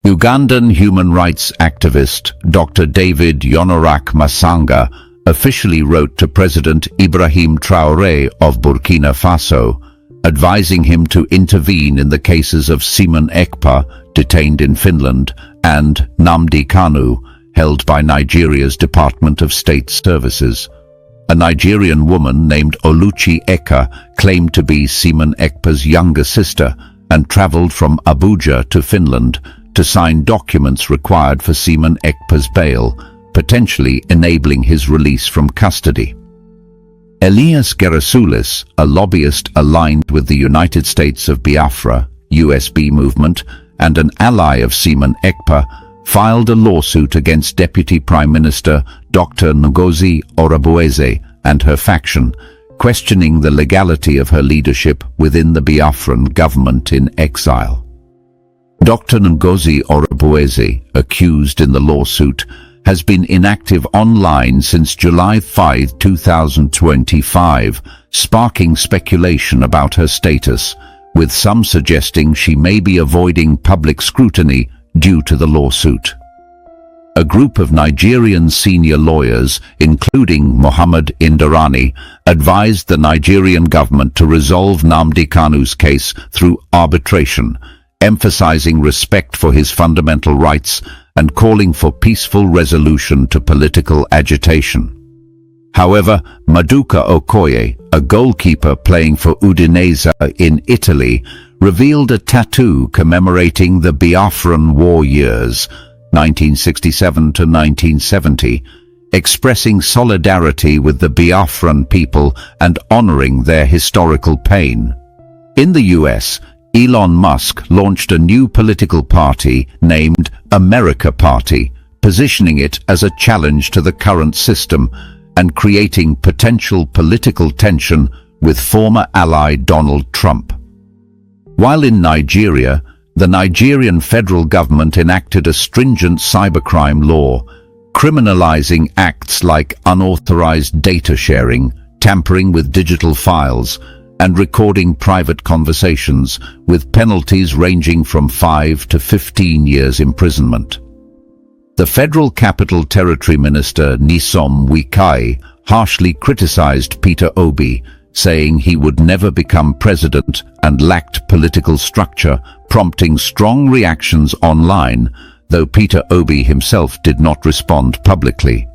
Ugandan human rights activist Dr. David Yonorak Masanga officially wrote to President Ibrahim Traorè of Burkina Faso, advising him to intervene in the cases of Simon Ekpa, detained in Finland, and Nnamdi Kanu, held by Nigeria's Department of State Services. A Nigerian woman named Oluchi Eka claimed to be Simon Ekpa's younger sister and travelled from Abuja to Finland to sign documents required for Simon Ekpa's bail, potentially enabling his release from custody. Elias Gerasulis, a lobbyist aligned with the United States of Biafra, USB movement, and an ally of Simon Ekpa, filed a lawsuit against Deputy Prime Minister Dr. Ngozi Orubueze and her faction, questioning the legality of her leadership within the Biafran government in exile. Dr. Ngozi Orubueze, accused in the lawsuit, has been inactive online since July 5, 2025, sparking speculation about her status, with some suggesting she may be avoiding public scrutiny due to the lawsuit. A group of Nigerian senior lawyers, including Mohammed Indarani, advised the Nigerian government to resolve Nnamdi Kanu's case through arbitration, emphasizing respect for his fundamental rights and calling for peaceful resolution to political agitation. However, Maduka Okoye, a goalkeeper playing for Udinese in Italy, revealed a tattoo commemorating the Biafran war years, 1967 to 1970, expressing solidarity with the Biafran people and honoring their historical pain. In the US, Elon Musk launched a new political party named America Party, positioning it as a challenge to the current system and creating potential political tension with former ally Donald Trump. While in Nigeria, the Nigerian federal government enacted a stringent cybercrime law, criminalizing acts like unauthorized data sharing, tampering with digital files, and recording private conversations, with penalties ranging from 5 to 15 years imprisonment. The Federal Capital Territory Minister Nyesom Wike harshly criticized Peter Obi, saying he would never become president and lacked political structure, prompting strong reactions online, though Peter Obi himself did not respond publicly.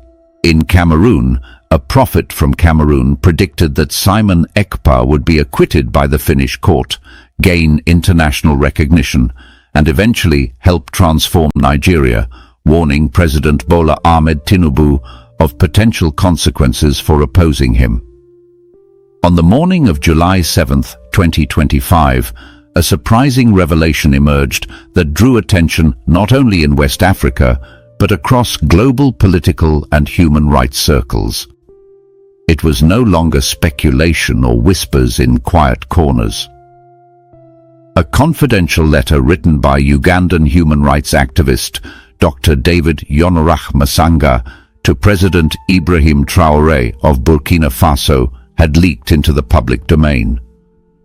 In Cameroon, a prophet from Cameroon predicted that Simon Ekpa would be acquitted by the Finnish court, gain international recognition, and eventually help transform Nigeria, warning President Bola Ahmed Tinubu of potential consequences for opposing him. On the morning of July 7, 2025, a surprising revelation emerged that drew attention not only in West Africa, but across global political and human rights circles. It was no longer speculation or whispers in quiet corners. A confidential letter written by Ugandan human rights activist Dr. David Yonorak Masanga to President Ibrahim Traorè of Burkina Faso had leaked into the public domain.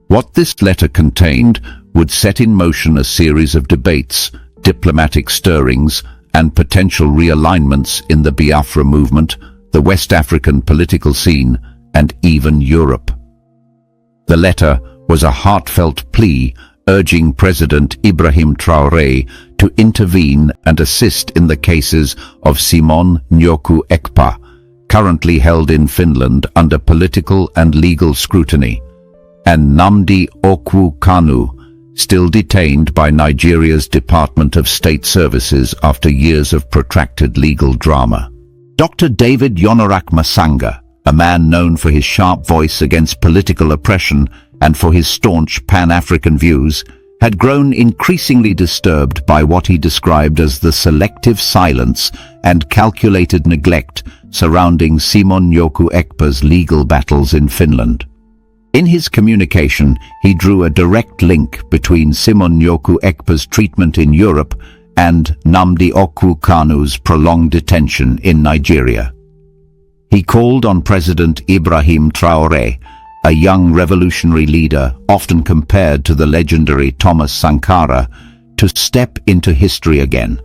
What this letter contained would set in motion a series of debates, diplomatic stirrings, and potential realignments in the Biafra movement, the West African political scene, and even Europe. The letter was a heartfelt plea urging President Ibrahim Traorè to intervene and assist in the cases of Simon Nyoku Ekpa, currently held in Finland under political and legal scrutiny, and Nnamdi Kanu, still detained by Nigeria's Department of State Services after years of protracted legal drama. Dr. David Yonorak Masanga, a man known for his sharp voice against political oppression and for his staunch Pan-African views, had grown increasingly disturbed by what he described as the selective silence and calculated neglect surrounding Simon Nyoku Ekpa's legal battles in Finland. In his communication, he drew a direct link between Simon Nyoku Ekpa's treatment in Europe and Nnamdi Kanu's prolonged detention in Nigeria. He called on President Ibrahim Traorè, a young revolutionary leader often compared to the legendary Thomas Sankara, to step into history again,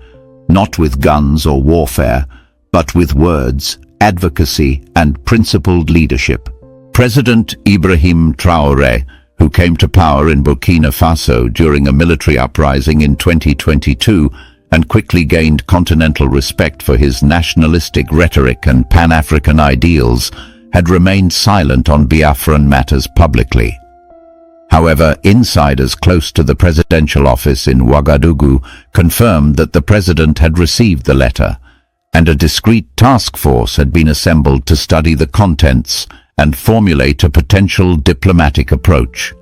not with guns or warfare, but with words, advocacy, and principled leadership. President Ibrahim Traorè, who came to power in Burkina Faso during a military uprising in 2022 and quickly gained continental respect for his nationalistic rhetoric and Pan-African ideals, had remained silent on Biafran matters publicly. However, insiders close to the presidential office in Ouagadougou confirmed that the president had received the letter, and a discreet task force had been assembled to study the contents and formulate a potential diplomatic approach.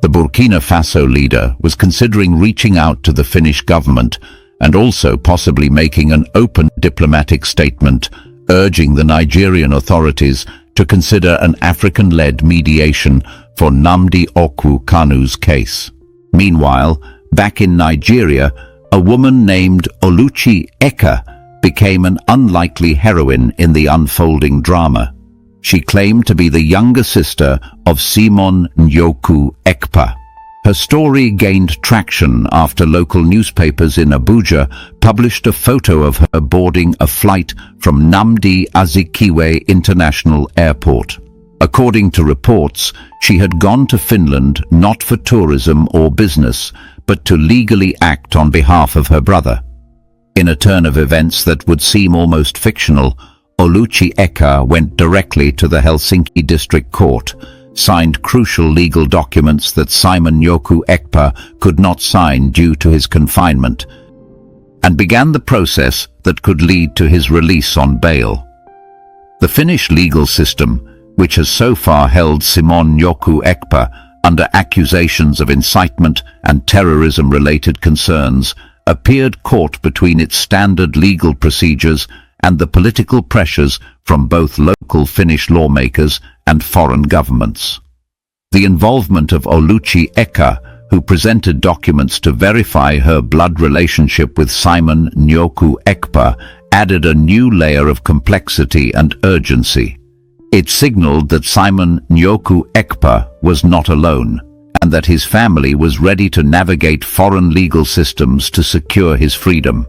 The Burkina Faso leader was considering reaching out to the Finnish government and also possibly making an open diplomatic statement urging the Nigerian authorities to consider an African-led mediation for Nnamdi Kanu's case. Meanwhile, back in Nigeria, a woman named Oluchi Eka became an unlikely heroine in the unfolding drama. She claimed to be the younger sister of Simon Njoku Ekpa. Her story gained traction after local newspapers in Abuja published a photo of her boarding a flight from Nnamdi Azikiwe International Airport. According to reports, she had gone to Finland not for tourism or business, but to legally act on behalf of her brother. In a turn of events that would seem almost fictional, Oluchi Eka went directly to the Helsinki District Court, signed crucial legal documents that Simon Njoku Ekpa could not sign due to his confinement, and began the process that could lead to his release on bail. The Finnish legal system, which has so far held Simon Njoku Ekpa under accusations of incitement and terrorism-related concerns, appeared caught between its standard legal procedures and the political pressures from both local Finnish lawmakers and foreign governments. The involvement of Oluchi Eka, who presented documents to verify her blood relationship with Simon Njoku Ekpa, added a new layer of complexity and urgency. It signaled that Simon Njoku Ekpa was not alone, and that his family was ready to navigate foreign legal systems to secure his freedom.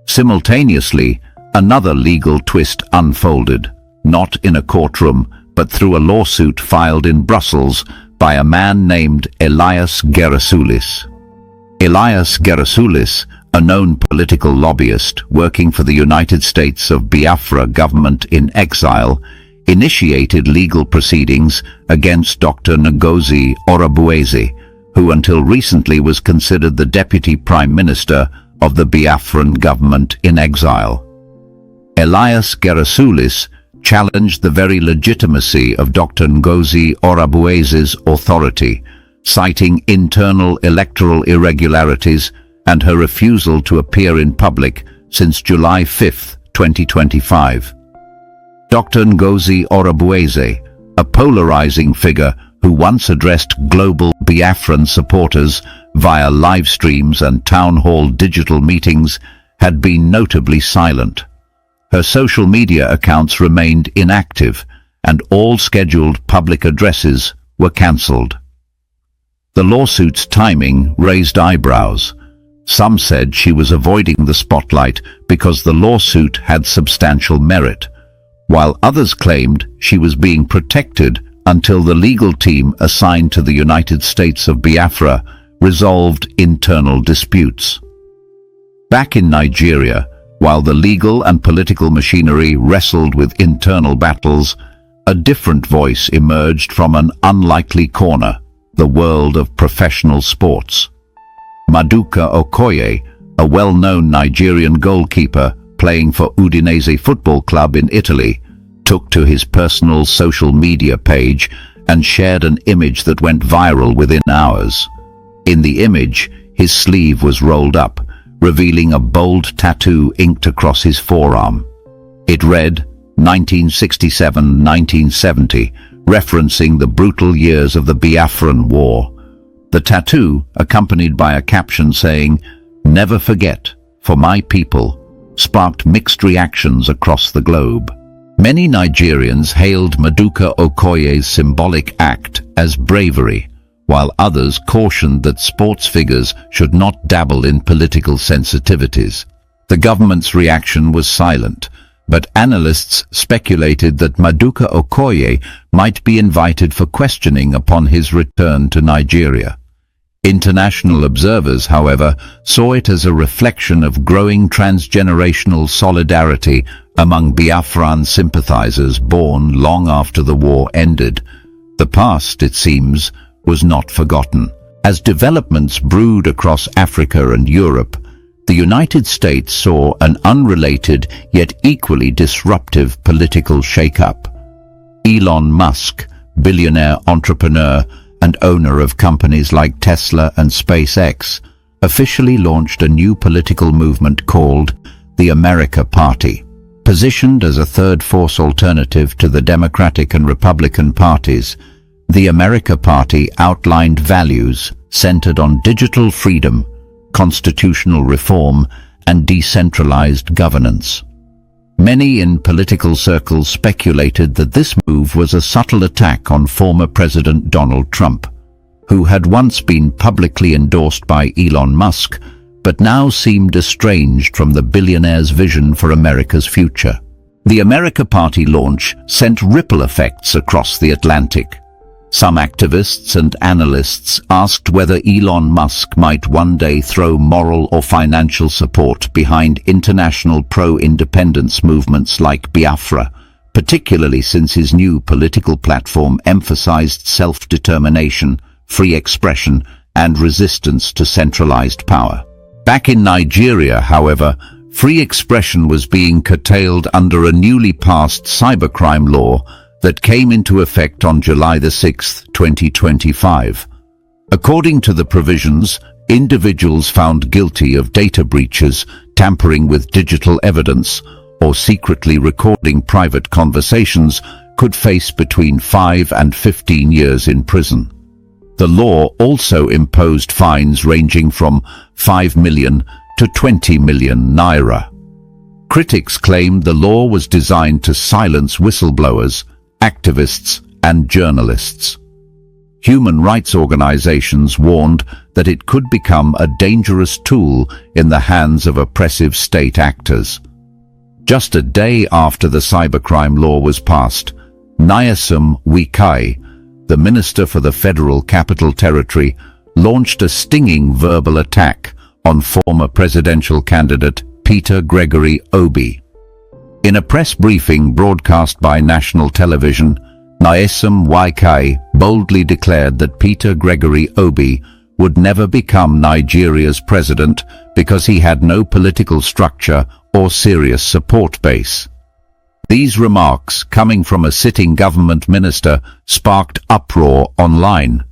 Simultaneously, another legal twist unfolded, not in a courtroom, but through a lawsuit filed in Brussels by a man named Elias Gerasoulis. Elias Gerasoulis, a known political lobbyist working for the United States of Biafra government in exile, initiated legal proceedings against Dr. Ngozi Orubueze, who until recently was considered the deputy prime minister of the Biafran government in exile. Elias Gerasoulis challenged the very legitimacy of Dr. Ngozi Orubueze's authority, citing internal electoral irregularities and her refusal to appear in public since July 5, 2025. Dr. Ngozi Orubueze, a polarizing figure who once addressed global Biafran supporters via live streams and town hall digital meetings, had been notably silent. Her social media accounts remained inactive, and all scheduled public addresses were cancelled. The lawsuit's timing raised eyebrows. Some said she was avoiding the spotlight because the lawsuit had substantial merit, while others claimed she was being protected until the legal team assigned to the United States of Biafra resolved internal disputes. Back in Nigeria, while the legal and political machinery wrestled with internal battles, a different voice emerged from an unlikely corner, the world of professional sports. Maduka Okoye, a well-known Nigerian goalkeeper playing for Udinese Football Club in Italy, took to his personal social media page and shared an image that went viral within hours. In the image, his sleeve was rolled up, revealing a bold tattoo inked across his forearm. It read, 1967-1970, referencing the brutal years of the Biafran War. The tattoo, accompanied by a caption saying, "Never forget, for my people," sparked mixed reactions across the globe. Many Nigerians hailed Maduka Okoye's symbolic act as bravery, while others cautioned that sports figures should not dabble in political sensitivities. The government's reaction was silent, but analysts speculated that Maduka Okoye might be invited for questioning upon his return to Nigeria. International observers, however, saw it as a reflection of growing transgenerational solidarity among Biafran sympathizers born long after the war ended. The past, it seems, was not forgotten. As developments brewed across Africa and Europe, the United States saw an unrelated yet equally disruptive political shake-up. Elon Musk, billionaire entrepreneur and owner of companies like Tesla and SpaceX, officially launched a new political movement called the America Party. Positioned as a third force alternative to the Democratic and Republican parties, the America Party outlined values centered on digital freedom, constitutional reform, and decentralized governance. Many in political circles speculated that this move was a subtle attack on former President Donald Trump, who had once been publicly endorsed by Elon Musk, but now seemed estranged from the billionaire's vision for America's future. The America Party launch sent ripple effects across the Atlantic. Some activists and analysts asked whether Elon Musk might one day throw moral or financial support behind international pro-independence movements like Biafra, particularly since his new political platform emphasized self-determination, free expression, and resistance to centralized power. Back in Nigeria, however, free expression was being curtailed under a newly passed cybercrime law that came into effect on July 6, 2025. According to the provisions, individuals found guilty of data breaches, tampering with digital evidence, or secretly recording private conversations could face between 5 and 15 years in prison. The law also imposed fines ranging from 5 million to 20 million naira. Critics claimed the law was designed to silence whistleblowers, activists, and journalists. Human rights organizations warned that it could become a dangerous tool in the hands of oppressive state actors. Just a day after the cybercrime law was passed, Nyesom Wike, the Minister for the Federal Capital Territory, launched a stinging verbal attack on former presidential candidate Peter Gregory Obi. In a press briefing broadcast by national television, Nyesom Wike boldly declared that Peter Gregory Obi would never become Nigeria's president because he had no political structure or serious support base. These remarks, coming from a sitting government minister, sparked uproar online.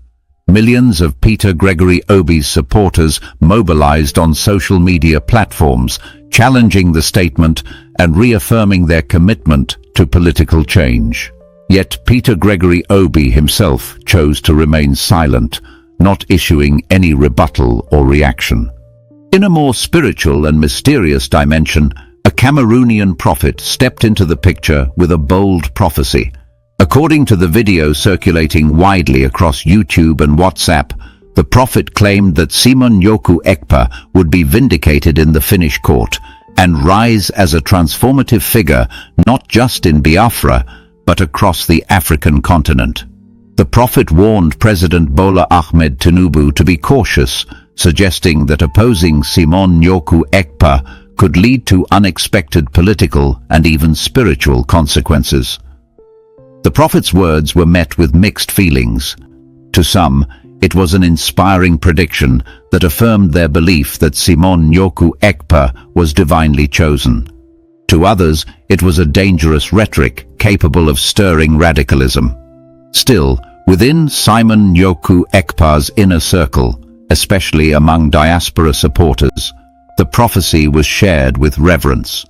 Millions of Peter Gregory Obi's supporters mobilized on social media platforms, challenging the statement and reaffirming their commitment to political change. Yet Peter Gregory Obi himself chose to remain silent, not issuing any rebuttal or reaction. In a more spiritual and mysterious dimension, a Cameroonian prophet stepped into the picture with a bold prophecy. According to the video circulating widely across YouTube and WhatsApp, the prophet claimed that Simon Nyoku Ekpa would be vindicated in the Finnish court and rise as a transformative figure not just in Biafra, but across the African continent. The prophet warned President Bola Ahmed Tinubu to be cautious, suggesting that opposing Simon Nyoku Ekpa could lead to unexpected political and even spiritual consequences. The prophet's words were met with mixed feelings. To some, it was an inspiring prediction that affirmed their belief that Simon Nyoku Ekpa was divinely chosen. To others, it was a dangerous rhetoric capable of stirring radicalism. Still, within Simon Nyoku Ekpa's inner circle, especially among diaspora supporters, the prophecy was shared with reverence.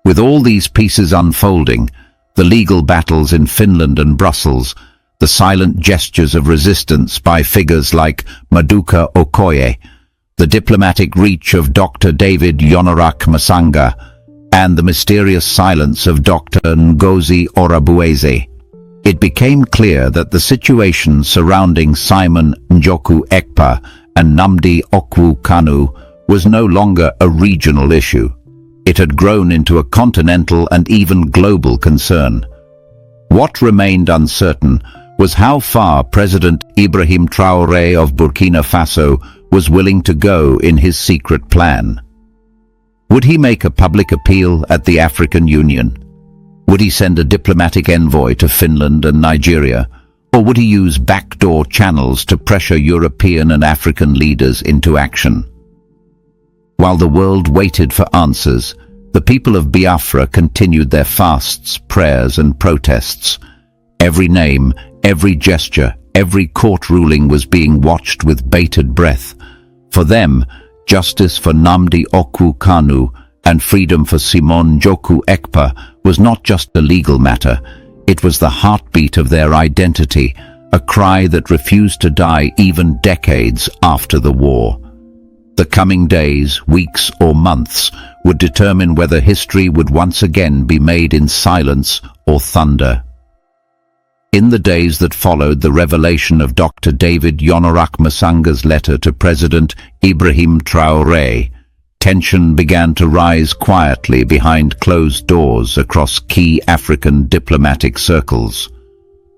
With all these pieces unfolding, the legal battles in Finland and Brussels, the silent gestures of resistance by figures like Maduka Okoye, the diplomatic reach of Dr. David Yonorak Masanga, and the mysterious silence of Dr. Ngozi Orabueze, It became clear that the situation surrounding Simon Njoku Ekpa and Nnamdi Kanu was no longer a regional issue. It had grown into a continental and even global concern. What remained uncertain was how far President Ibrahim Traorè of Burkina Faso was willing to go in his secret plan. Would he make a public appeal at the African Union? Would he send a diplomatic envoy to Finland and Nigeria? Or would he use backdoor channels to pressure European and African leaders into action? While the world waited for answers, the people of Biafra continued their fasts, prayers and protests. Every name, every gesture, every court ruling was being watched with bated breath. For them, justice for Nnamdi Kanu and freedom for Simon Njoku Ekpa was not just a legal matter, it was the heartbeat of their identity, a cry that refused to die even decades after the war. The coming days, weeks or months would determine whether history would once again be made in silence or thunder. In the days that followed the revelation of Dr. David Yonorak Masanga's letter to President Ibrahim Traorè, tension began to rise quietly behind closed doors across key African diplomatic circles.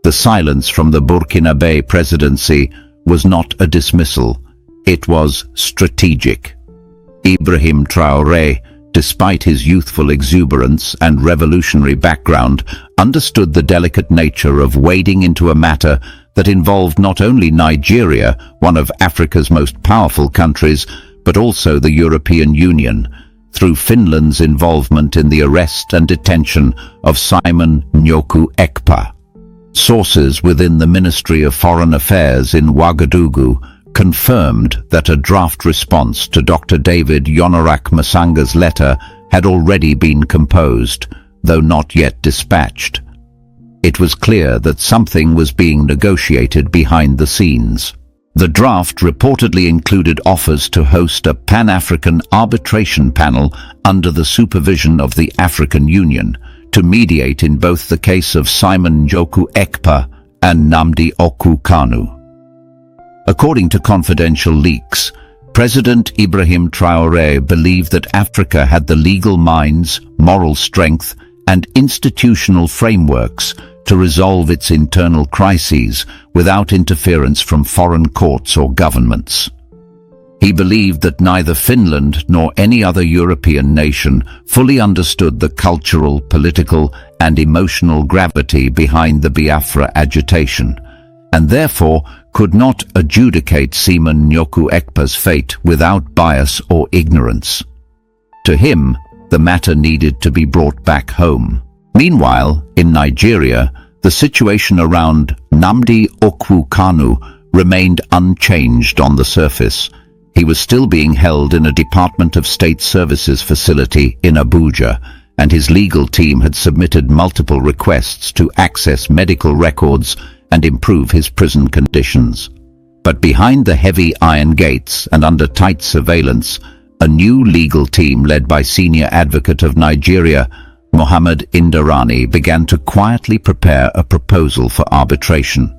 The silence from the Burkinabe presidency was not a dismissal. It was strategic. Ibrahim Traorè, despite his youthful exuberance and revolutionary background, understood the delicate nature of wading into a matter that involved not only Nigeria, one of Africa's most powerful countries, but also the European Union, through Finland's involvement in the arrest and detention of Simon Njoku Ekpa. Sources within the Ministry of Foreign Affairs in Ouagadougou confirmed that a draft response to Dr. David Yonorak Masanga's letter had already been composed, though not yet dispatched. It was clear that something was being negotiated behind the scenes. The draft reportedly included offers to host a Pan-African arbitration panel under the supervision of the African Union to mediate in both the case of Simon Njoku Ekpa and Nnamdi Kanu. According to confidential leaks, President Ibrahim Traorè believed that Africa had the legal minds, moral strength, and institutional frameworks to resolve its internal crises without interference from foreign courts or governments. He believed that neither Finland nor any other European nation fully understood the cultural, political, and emotional gravity behind the Biafra agitation, and therefore could not adjudicate Simon Njoku Ekpa's fate without bias or ignorance. To him, the matter needed to be brought back home. Meanwhile, in Nigeria, the situation around Nnamdi Kanu remained unchanged on the surface. He was still being held in a Department of State Services facility in Abuja, and his legal team had submitted multiple requests to access medical records and improve his prison conditions. But behind the heavy iron gates and under tight surveillance, a new legal team led by senior advocate of Nigeria, Mohammed Indarani, began to quietly prepare a proposal for arbitration.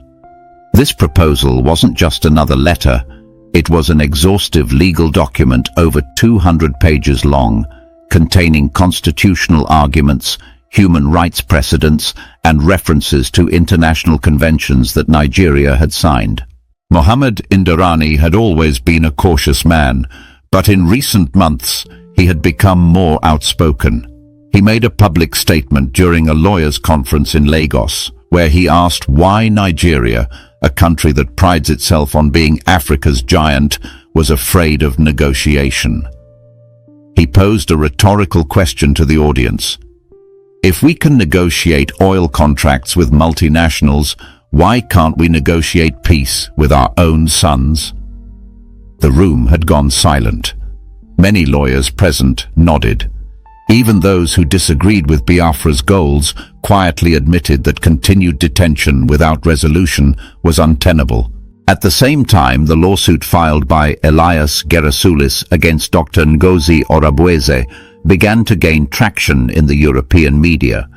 This proposal wasn't just another letter, it was an exhaustive legal document over 200 pages long, containing constitutional arguments, human rights precedents, and references to international conventions that Nigeria had signed. Mohammed Indarani had always been a cautious man, but in recent months he had become more outspoken. He made a public statement during a lawyers' conference in Lagos, where he asked why Nigeria, a country that prides itself on being Africa's giant, was afraid of negotiation. He posed a rhetorical question to the audience. If we can negotiate oil contracts with multinationals, why can't we negotiate peace with our own sons? The room had gone silent. Many lawyers present nodded. Even those who disagreed with Biafra's goals quietly admitted that continued detention without resolution was untenable. At the same time, the lawsuit filed by Elias Gerasulis against Dr. Ngozi Orabueze began to gain traction in the European media.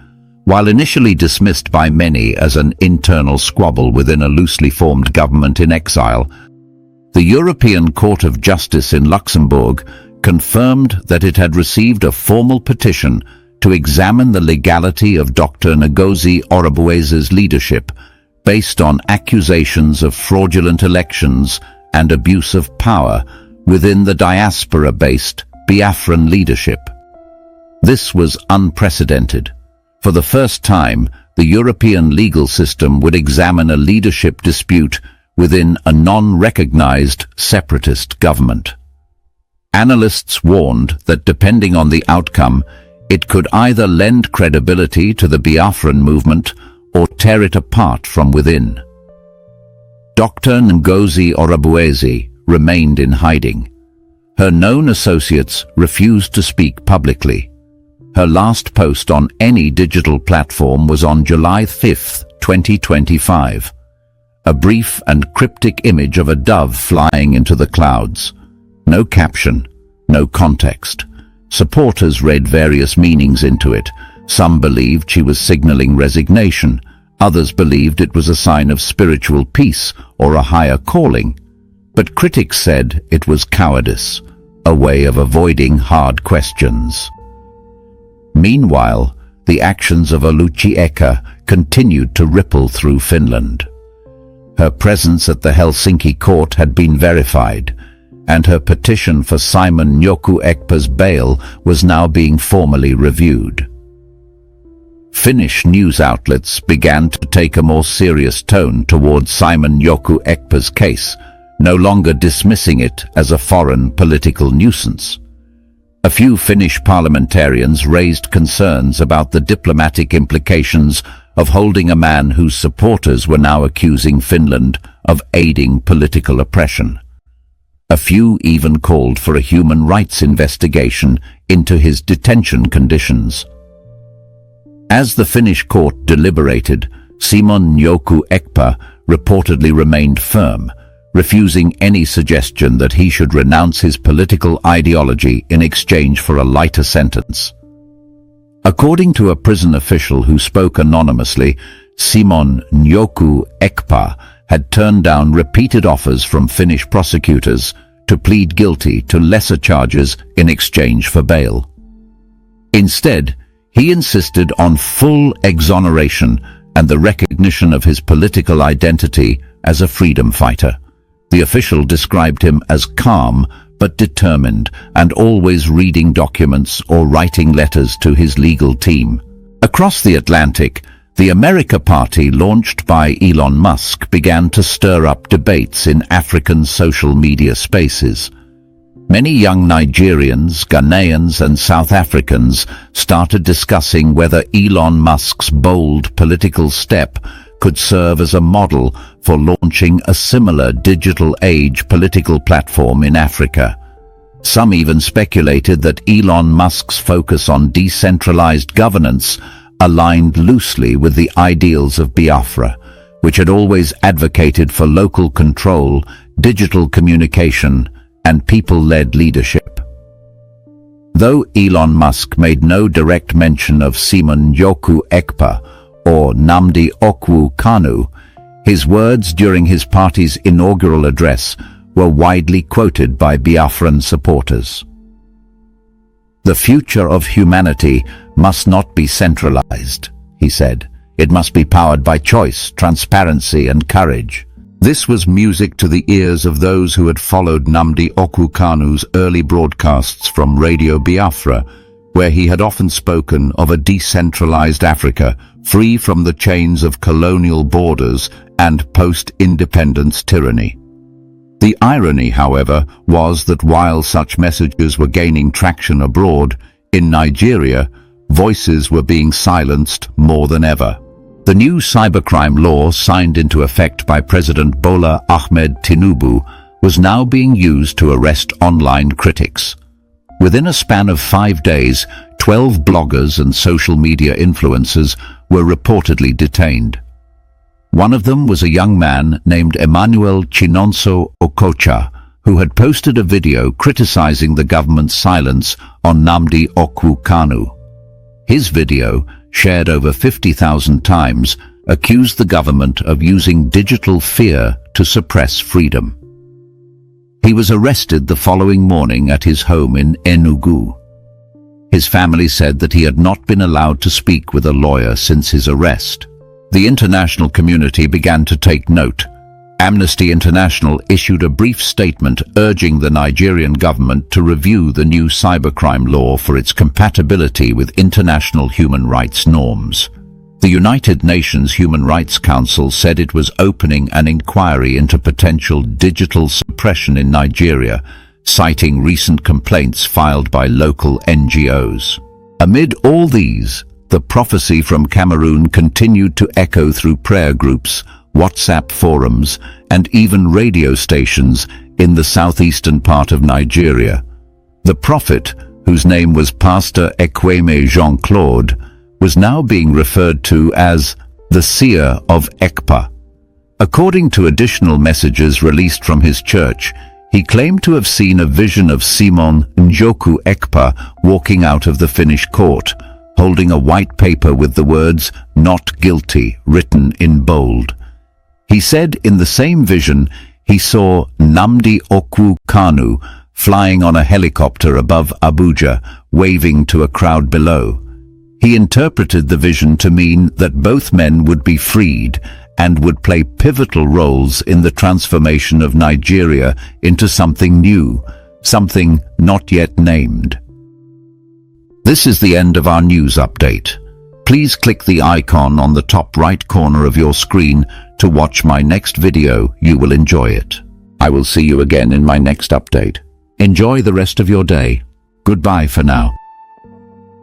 While initially dismissed by many as an internal squabble within a loosely formed government in exile, the European Court of Justice in Luxembourg confirmed that it had received a formal petition to examine the legality of Dr. Ngozi Orubueze's leadership based on accusations of fraudulent elections and abuse of power within the diaspora-based Biafran leadership. This was unprecedented. For the first time, the European legal system would examine a leadership dispute within a non-recognized separatist government. Analysts warned that depending on the outcome, it could either lend credibility to the Biafran movement or tear it apart from within. Dr. Ngozi Orubueze remained in hiding. Her known associates refused to speak publicly. Her last post on any digital platform was on July 5, 2025. A brief and cryptic image of a dove flying into the clouds. No caption, no context. Supporters read various meanings into it. Some believed she was signaling resignation. Others believed it was a sign of spiritual peace or a higher calling. But critics said it was cowardice, a way of avoiding hard questions. Meanwhile, the actions of Oluchi Eka continued to ripple through Finland. Her presence at the Helsinki court had been verified, and her petition for Simon Nyoku Ekpa's bail was now being formally reviewed. Finnish news outlets began to take a more serious tone towards Simon Nyoku Ekpa's case, no longer dismissing it as a foreign political nuisance. A few Finnish parliamentarians raised concerns about the diplomatic implications of holding a man whose supporters were now accusing Finland of aiding political oppression. A few even called for a human rights investigation into his detention conditions. As the Finnish court deliberated, Simon Nyoku Ekpa reportedly remained firm, refusing any suggestion that he should renounce his political ideology in exchange for a lighter sentence. According to a prison official who spoke anonymously, Simon Nyoku Ekpa had turned down repeated offers from Finnish prosecutors to plead guilty to lesser charges in exchange for bail. Instead, he insisted on full exoneration and the recognition of his political identity as a freedom fighter. The official described him as calm but determined and always reading documents or writing letters to his legal team. Across the Atlantic, the America Party launched by Elon Musk began to stir up debates in African social media spaces. Many young Nigerians, Ghanaians and South Africans started discussing whether Elon Musk's bold political step could serve as a model for launching a similar digital age political platform in Africa. Some even speculated that Elon Musk's focus on decentralized governance aligned loosely with the ideals of Biafra, which had always advocated for local control, digital communication, and people-led leadership. Though Elon Musk made no direct mention of Simon Nyoku Ekpa or Nnamdi Kanu, his words during his party's inaugural address were widely quoted by Biafran supporters. "The future of humanity must not be centralized," he said. "It must be powered by choice, transparency and courage." This was music to the ears of those who had followed Nnamdi Kanu's early broadcasts from Radio Biafra, where he had often spoken of a decentralized Africa, free from the chains of colonial borders and post-independence tyranny. The irony, however, was that while such messages were gaining traction abroad, in Nigeria, voices were being silenced more than ever. The new cybercrime law signed into effect by President Bola Ahmed Tinubu was now being used to arrest online critics. Within a span of 5 days, 12 bloggers and social media influencers were reportedly detained. One of them was a young man named Emmanuel Chinonso Okocha, who had posted a video criticizing the government's silence on Nnamdi Kanu. His video, shared over 50,000 times, accused the government of using digital fear to suppress freedom. He was arrested the following morning at his home in Enugu. His family said that he had not been allowed to speak with a lawyer since his arrest. The international community began to take note. Amnesty International issued a brief statement urging the Nigerian government to review the new cybercrime law for its compatibility with international human rights norms. The United Nations Human Rights Council said it was opening an inquiry into potential digital suppression in Nigeria, citing recent complaints filed by local NGOs. Amid all these, the prophecy from Cameroon continued to echo through prayer groups, WhatsApp forums, and even radio stations in the southeastern part of Nigeria. The prophet, whose name was Pastor Ekweme Jean-Claude, was now being referred to as the seer of Ekpa. According to additional messages released from his church, he claimed to have seen a vision of Simon Njoku Ekpa walking out of the Finnish court, holding a white paper with the words "Not Guilty" written in bold. He said in the same vision he saw Nnamdi Kanu flying on a helicopter above Abuja, waving to a crowd below. He interpreted the vision to mean that both men would be freed and would play pivotal roles in the transformation of Nigeria into something new, something not yet named. This is the end of our news update. Please click the icon on the top right corner of your screen to watch my next video. You will enjoy it. I will see you again in my next update. Enjoy the rest of your day. Goodbye for now.